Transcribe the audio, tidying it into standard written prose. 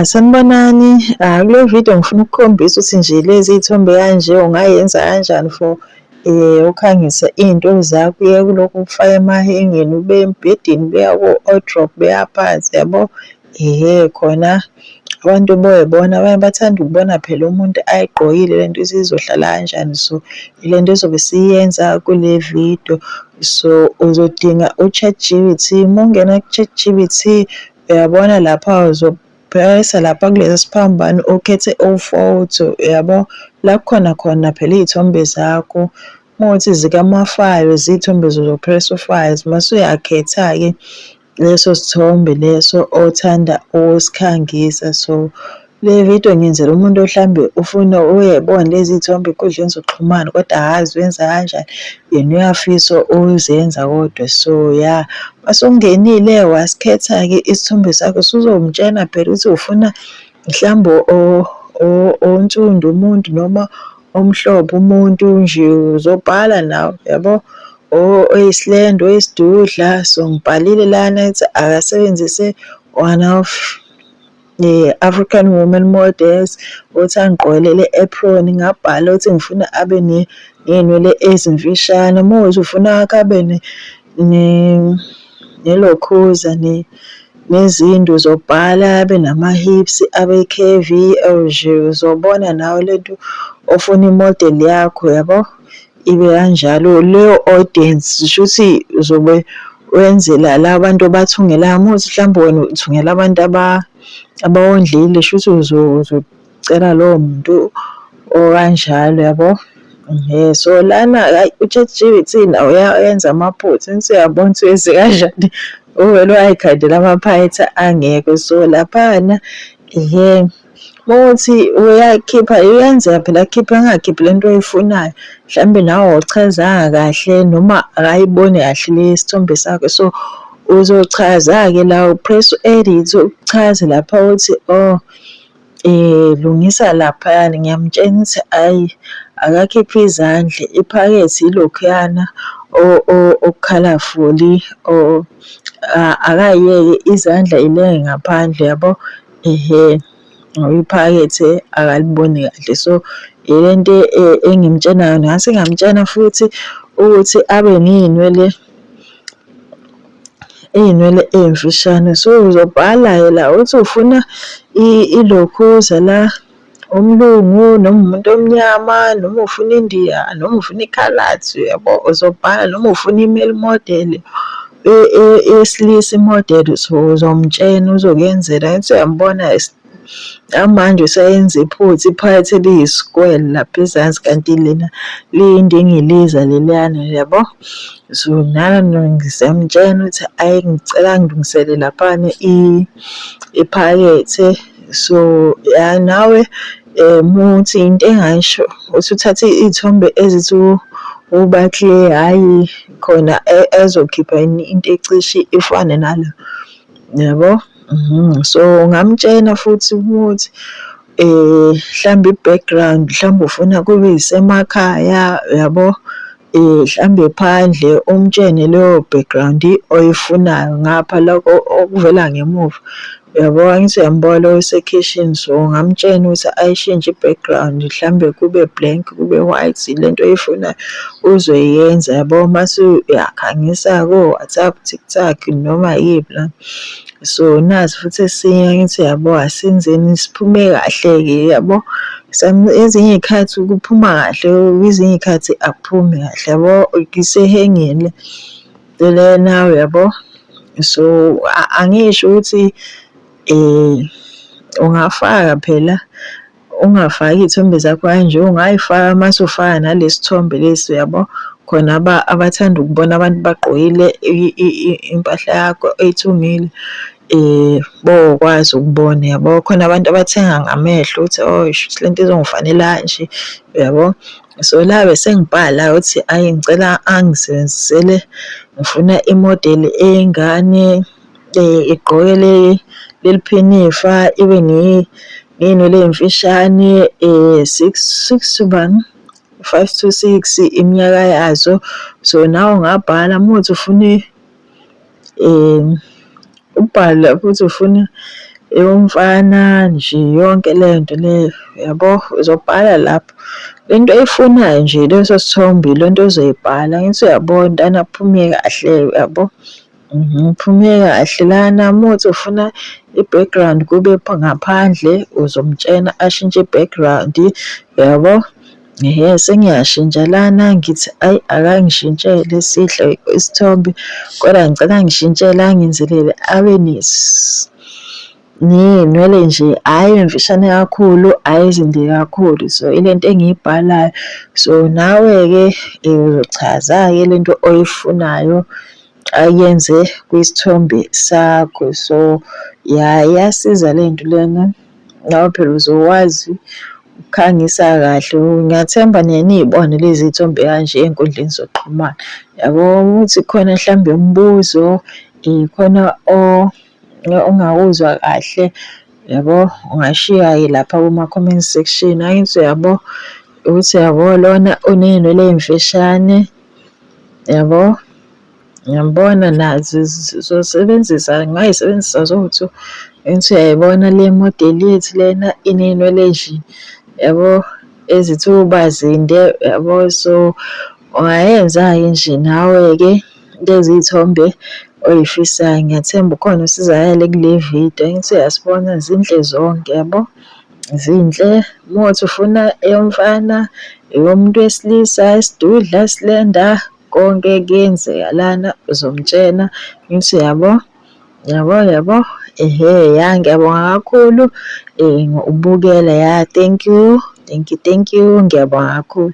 Sanibonani. Kule video ngifuna ukukhombisa ukuthi nje lezi iy'thombe kanje ungayenza kanjani for ukhangisa iy'nto zakho. Uye kulokhu ukufaka emahengeni, ube embhedeni, beya ko-wardrobe, beya phansi yabo. Khona abantu boyibona, abanye bathanda ukubona phela umuntu ayigqokile le nto izohlala kanjani. So ile nto ezobe siyenza kule video. So uzodinga u-ChatGPT. Uma ungena ku-ChatGPT uyabona lapha uzopressa lapha kulesi siphambano ukhethe photo yabo, la khona phela iy'thombe zakho. Uma kuwukuthi zikama-files iy'thombe uzopressa u-files mase uyakhetha-ke leso sithombe leso othanda ukusikhangisa. So le video ngiyenzela umuntu mhlambe ufuna uyayibona lezi y'thombe ey'nkundleni zokuxhumana kodwa akazi wenza kanjani, yena uyafisa uzenza kodwa. So ya mase ungenile wasikhetha-ke isithombe sakho usuzomtshena phela ukuthi ufuna mhlawumbe onsundu umuntu noma omhlophe umuntu nje, uzobhala nawe yabo. Oyisilendo, oyisidudla. So ngibhalile lana ethi akasebenzise one of African women models othi angigqokele le-apron. Ngabhala ukuthi ngifuna abe ney'nwele ezimfishane. Uma kuwukuthi ufuna akhe abe nelokhuza nezindu uzobhala, abe nama-hips, abe curvy. Nje uzobona nawe le nto ofuna imodeli yakho yabo ibe kanjalo. Leyo audience shuthi uzobe wenzela la bantu obathungelayo. Uma kuwukuthi mhlawumbe wena uthungela abantu abawondlile shuthi uzocela lowo muntu okanjalo yabo. So lana u-ChatGPT nawo uyayenza amaphutha ukuthi uyabona ukuthi wenze kanjani, uvele way'khandela amaphayitha angekho. So laphana uma kuwukuthi uyakhipha, uyenzeka phela akhiphe angakhiphi le nto oyifunayo, mhlawumbe nawe awuchazanga kahle noma akayiboni kahle le sithombe sakho. So uzochaza-ke la upress u-edit uchaze lapha uthi lungisa laphayana. Ngiyamtshena ukuthi ayi akakhiphe izandla, iphakethe ilokhuyana okukhalafuli akayiyeke izandla ilenge ngaphandle yabo. Ngoba iphakethe akaliboni kahle. So ile nto engimtshena yona. Ngase ngamtshena futhi ukuthi abe ney'nwele ey'mfishane. So uzobhala la uthi ufuna ilokhuza la umlungu noma umuntu omnyama noma ufuna India noma ufuna ikhalathi yabo. Uzobhala noma ufuna i-male model, esilisa imodeli. So uzomtshena uzokuyenzela ukuthi uyambona manje usayenza iphutha, iphakethe liyi-square lapha ezansi kanti lena liyindingiliza leliyana yabo. So nami ngizamtshena ukuthi ayi ngicela angilungisele laphana iphakethe. So ya nawe muthi into engayisho uthi uthathe iy'thombe ezithi uba clear, hhayi khona ezokhipha into ecishe ifane nalo yabo. So ngamtshena futhi ukuthi mhlawumbe i-background mhlawumbe ufuna kube yisemakhaya yabo. Mhlawumbe phandle umtshene leyo background oyifunayo ngapha lokho okuvela ngemuva yabo. Angithi uyambona lo ose-kitchen. So ngamtshena ukuthi ayishintshe i-background mhlawumbe kube blank kube white, le nto oyifunayo uzoyenza yabo. Mase uyakhangisa ko-WhatsApp, TikTok noma yiphi la. So nazi futhi esinye angithi yabo asenzeni siphume kahle-ke yabo. Ezinye iy'khathi kuphuma kahle, ezinye iy'khathi akuphumi kahle yabo, isehengile le nawe yabo. So angisho ukuthi ungafaka phela, ungafaki iy'thombe zakho kanje, ungay'faka mase ufaka nalesi thombe lesi yabo. Khona abathanda ukubona abantu bagqokile impahla yakho eyithungile bokwazi ukubona yabo. Khona abantu abathenga ngamehlo ukuthi shuthi le nto izongifanela kanje yabo. So la bese ngibhala ukuthi ayi ngicela angisebenzisele, ngifuna imodeli eyingane igqoke leli phinifa, ibe ney'nwele ey'mfishane 6 to 5 to 6 iminyaka yazo. So nawe ungabhala uma kuwukuthi ufuna ubhala futhi ufuna eyomfana nje yonke le nto leyo, yabo, uzobhala lapho. Into oyifunayo nje leso sithombe ile nto ozoyibhala. Ngithi uyabona intana aphume kahle, yabo. Uphume kahle lana uma uthi ufuna i-background kube ngaphandle, uzomtshena ashintshe i-background, yabo. Sengiyashintsha lana ngithi ayi akangishintshele sihle isithombe, kodwa ngicela angishintshele angenzelele abe ney'nwele nje, hhayi emfishane kakhulu, hhayi ezinde kakhulu. So ile nto engiyibhalayo. So nawe-ke uzochaza-ke le nto oyifunayo ayenze kwisithombe sakho. So iyasiza le nto lena, nawe phela uzokwazi ukukhangisa kahle. Ngiyathemba niyayibona lezi y'thombe kanje ey'nkundleni zokuxhumana, yabo. Uthi khona mhlawumbe umbuzo, khona ongawuzwa kahle, yabo, ungashiya-ke lapha kuma-comment section. Angithi uyabo, ukuthi yabo lona uney'nwele ey'mfishane, yabo. Ngiyambona nazi zosebenzisa, ngingay'sebenzisa zo-two. Ngithi uyayibona le modeli yethu lena iney'nwele nje, yabo, ezithi ukuba zinde, yabo. So ungayenza-ke nje nawe-ke lezi y'thombe oy'fisayo. Ngiyathemba ukhona usizakale kule video. Ngithi uyasibona zinhle zonke, yabo, zinhle. Uma uthi ufuna eyomfana, eyomuntu wesilisa, isidudla, slender, konke kuyenzeka lana, uzomtshena. Ngithi yabo, yabo. Ya ngiyabonga kakhulu ukubukela, ya, thank you, ngiyabonga kakhulu.